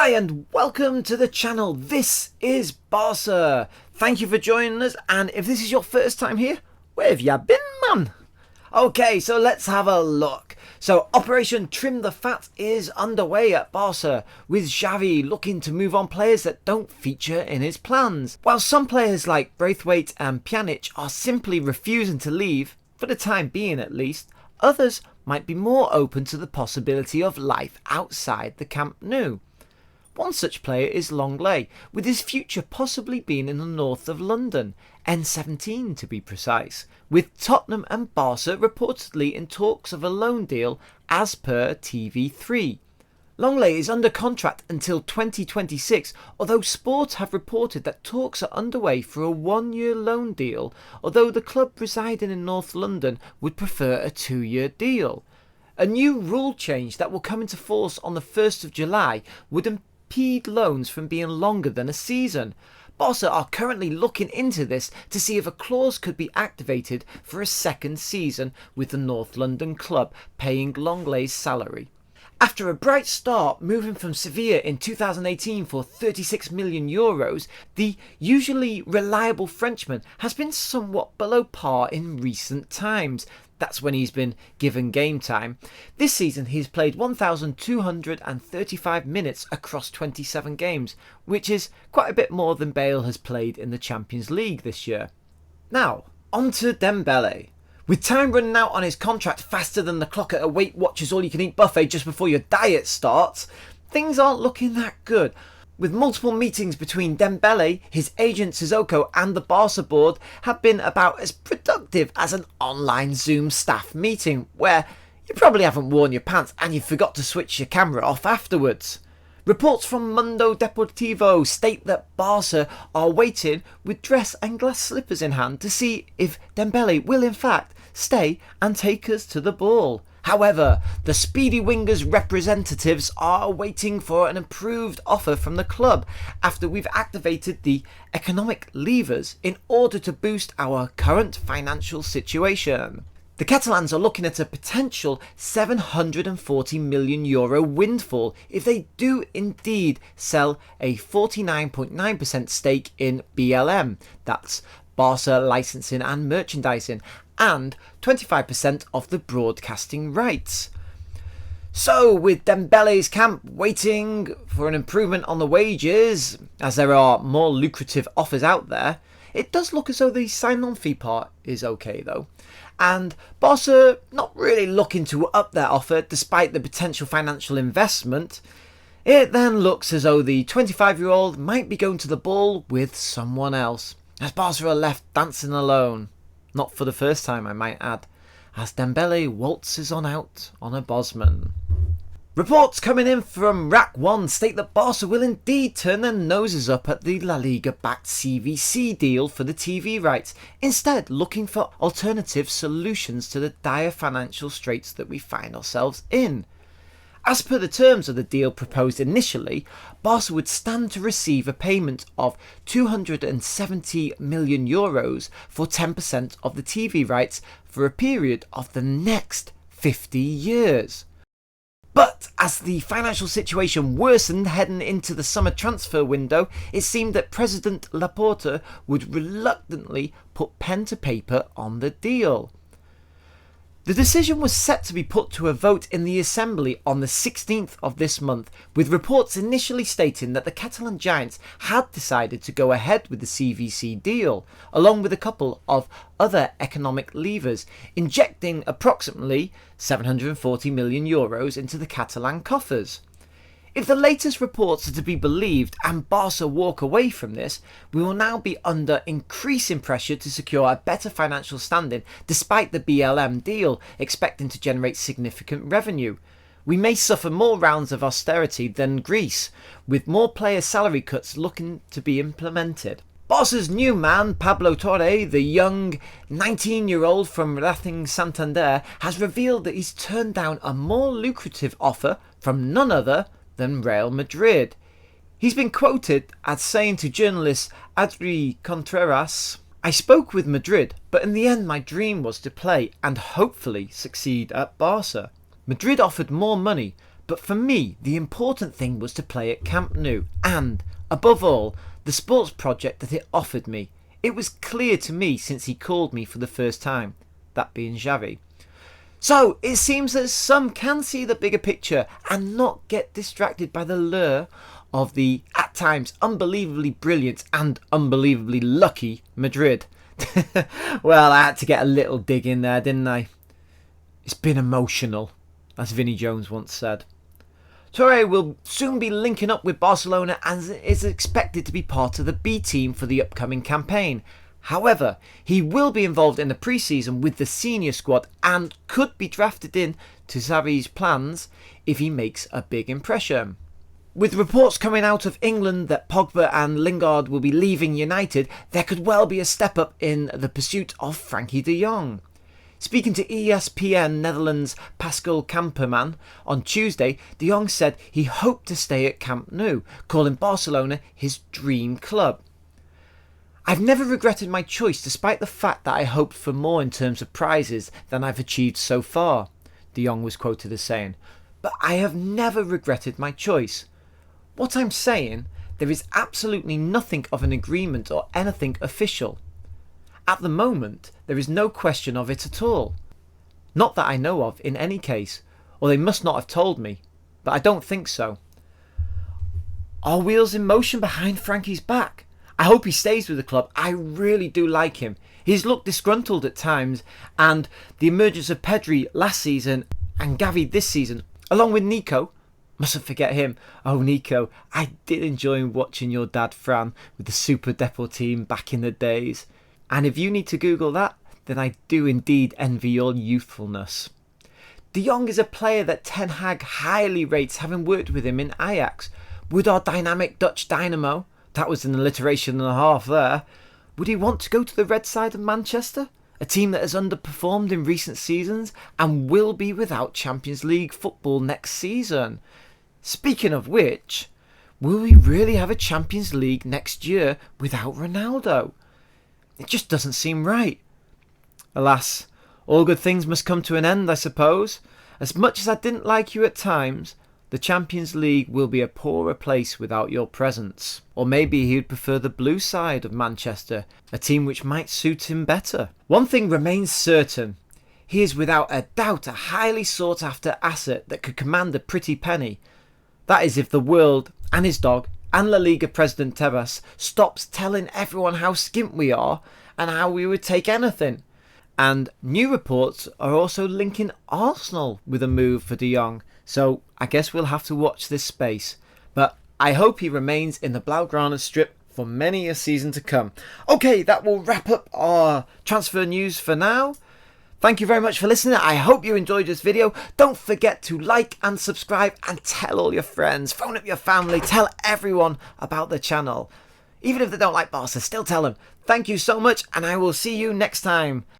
Hi and welcome to the channel. This is Barca. Thank you for joining us, and if this is your first time here, where have you been, man? Okay, so let's have a look. So Operation Trim the Fat is underway at Barca, with Xavi looking to move on players that don't feature in his plans. While some players like Braithwaite and Pjanic are simply refusing to leave, for the time being at least, others might be more open to the possibility of life outside the Camp Nou. One such player is Lenglet, with his future possibly being in the north of London, N17 to be precise, with Tottenham and Barca reportedly in talks of a loan deal as per TV3. Lenglet is under contract until 2026, although Sport have reported that talks are underway for a one-year loan deal, although the club residing in North London would prefer a 2-year deal. A new rule change that will come into force on the 1st of July would impede loans from being longer than a season. Barca are currently looking into this to see if a clause could be activated for a second season, with the North London club paying Lenglet's salary. After a bright start moving from Sevilla in 2018 for €36 million, the usually reliable Frenchman has been somewhat below par in recent times. That's when he's been given game time. This season he's played 1,235 minutes across 27 games, which is quite a bit more than Bale has played in the Champions League this year. Now, on to Dembele. With time running out on his contract faster than the clock at a Weight Watchers all-you-can-eat buffet just before your diet starts, things aren't looking that good. With multiple meetings between Dembele, his agent Sissoko and the Barca board have been about as productive as an online Zoom staff meeting, where you probably haven't worn your pants and you forgot to switch your camera off afterwards. Reports from Mundo Deportivo state that Barca are waiting with dress and glass slippers in hand to see if Dembele will in fact stay and take us to the ball. However, the speedy winger's representatives are waiting for an improved offer from the club after we've activated the economic levers in order to boost our current financial situation. The Catalans are looking at a potential €740 million windfall if they do indeed sell a 49.9% stake in BLM, that's Barca Licensing and Merchandising, and 25% of the broadcasting rights. So, with Dembele's camp waiting for an improvement on the wages, as there are more lucrative offers out there, it does look as though the sign-on fee part is okay though. And Barca not really looking to up their offer despite the potential financial investment. It then looks as though the 25-year-old might be going to the ball with someone else, as Barca are left dancing alone. Not for the first time, I might add, as Dembele waltzes on out on a Bosman. Reports coming in from Rack 1 state that Barca will indeed turn their noses up at the La Liga-backed CVC deal for the TV rights, instead looking for alternative solutions to the dire financial straits that we find ourselves in. As per the terms of the deal proposed initially, Barca would stand to receive a payment of €270 million for 10% of the TV rights for a period of the next 50 years. But as the financial situation worsened heading into the summer transfer window, it seemed that President Laporta would reluctantly put pen to paper on the deal. The decision was set to be put to a vote in the Assembly on the 16th of this month, with reports initially stating that the Catalan giants had decided to go ahead with the CVC deal, along with a couple of other economic levers, injecting approximately €740 million into the Catalan coffers. If the latest reports are to be believed and Barca walk away from this, we will now be under increasing pressure to secure a better financial standing despite the BLM deal expecting to generate significant revenue. We may suffer more rounds of austerity than Greece, with more player salary cuts looking to be implemented. Barca's new man, Pablo Torre, the young 19-year-old from Racing Santander, has revealed that he's turned down a more lucrative offer from none other than Real Madrid. He's been quoted as saying to journalist Adri Contreras, "I spoke with Madrid, but in the end my dream was to play and hopefully succeed at Barca. Madrid offered more money, But for me, the important thing was to play at Camp Nou and, above all, the sports project that it offered me. It was clear to me since he called me for the first time, that being Xavi. So it seems that some can see the bigger picture and not get distracted by the lure of the, at times, unbelievably brilliant and unbelievably lucky Madrid. Well, I had to get a little dig in there, didn't I? It's been emotional, as Vinnie Jones once said. Torre will soon be linking up with Barcelona and is expected to be part of the B team for the upcoming campaign. However, he will be involved in the pre-season with the senior squad and could be drafted in to Xavi's plans if he makes a big impression. With reports coming out of England that Pogba and Lingard will be leaving United, there could well be a step up in the pursuit of Frenkie de Jong. Speaking to ESPN Netherlands' Pascal Kamperman on Tuesday, de Jong said he hoped to stay at Camp Nou, calling Barcelona his dream club. I've never regretted my choice despite the fact that I hoped for more in terms of prizes than I've achieved so far, de Jong was quoted as saying. But I have never regretted my choice. What I'm saying, there is absolutely nothing of an agreement or anything official. At the moment, there is no question of it at all. Not that I know of in any case, or they must not have told me, but I don't think so. Are wheels in motion behind Frankie's back? I hope he stays with the club. I really do like him. He's looked disgruntled at times, and the emergence of Pedri last season and Gavi this season, along with Nico, mustn't forget him. Oh, Nico, I did enjoy watching your dad Fran with the Super Depot team back in the days. And if you need to Google that, then I do indeed envy your youthfulness. De Jong is a player that Ten Hag highly rates, having worked with him in Ajax. Would our dynamic Dutch dynamo, that was an alliteration and a half there, would he want to go to the red side of Manchester? A team that has underperformed in recent seasons and will be without Champions League football next season. Speaking of which, will we really have a Champions League next year without Ronaldo? It just doesn't seem right. Alas, all good things must come to an end, I suppose. As much as I didn't like you at times, the Champions League will be a poorer place without your presence. Or maybe he would prefer the blue side of Manchester, a team which might suit him better. One thing remains certain. He is without a doubt a highly sought after asset that could command a pretty penny. That is if the world and his dog and La Liga President Tebas stops telling everyone how skint we are and how we would take anything. And new reports are also linking Arsenal with a move for de Jong, so I guess we'll have to watch this space. But I hope he remains in the Blaugrana strip for many a season to come. Okay, that will wrap up our transfer news for now. Thank you very much for listening. I hope you enjoyed this video. Don't forget to like and subscribe and tell all your friends. Phone up your family. Tell everyone about the channel. Even if they don't like Barca, still tell them. Thank you so much and I will see you next time.